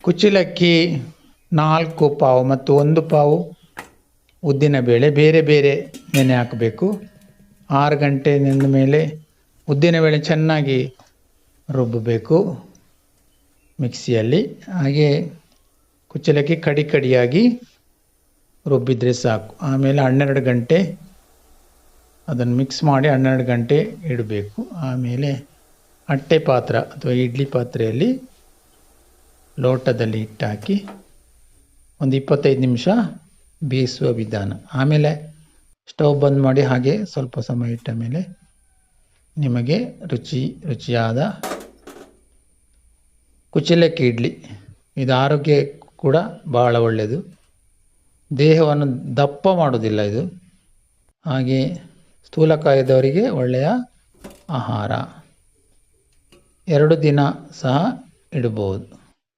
ಕುಚ್ಚಲಕ್ಕಿ 4 ಪಾವು ಮತ್ತು 1 ಪಾವು ಉದ್ದಿನಬೇಳೆ ಬೇರೆ ಬೇರೆ ನೆನೆ ಹಾಕಬೇಕು. 6 ಗಂಟೆ ನೆಂದ ಮೇಲೆ ಉದ್ದಿನಬೇಳೆ ಚೆನ್ನಾಗಿ ರುಬ್ಬಬೇಕು ಮಿಕ್ಸಿಯಲ್ಲಿ. ಹಾಗೆ ಕುಚ್ಚಲಕ್ಕಿ ಕಡಿ ಕಡಿಯಾಗಿ ರುಬ್ಬಿದರೆ ಸಾಕು. ಆಮೇಲೆ 12 ಗಂಟೆ ಅದನ್ನು ಮಿಕ್ಸ್ ಮಾಡಿ 12 ಗಂಟೆ ಇಡಬೇಕು. ಆಮೇಲೆ ಅಟ್ಟೆ ಪಾತ್ರ ಅಥವಾ ಇಡ್ಲಿ ಪಾತ್ರೆಯಲ್ಲಿ ಲೋಟದಲ್ಲಿ ಇಟ್ಟಾಕಿ ಒಂದು 25 ನಿಮಿಷ ಬೇಯಿಸುವ ವಿಧಾನ. ಆಮೇಲೆ ಸ್ಟವ್ ಬಂದ್ ಮಾಡಿ ಹಾಗೆ ಸ್ವಲ್ಪ ಸಮಯ ಇಟ್ಟ ಮೇಲೆ ನಿಮಗೆ ರುಚಿಯಾದ ಕುಚ್ಚಲಕ್ಕಿ ಇಡ್ಲಿ. ಇದು ಆರೋಗ್ಯ ಕೂಡ ಬಹಳ ಒಳ್ಳೆಯದು, ದೇಹವನ್ನು ದಪ್ಪ ಮಾಡೋದಿಲ್ಲ ಇದು. ಹಾಗೆ ಸ್ಥೂಲಕಾಯದವರಿಗೆ ಒಳ್ಳೆಯ ಆಹಾರ. 2 ದಿನ ಸಹ ಇಡಬಹುದು.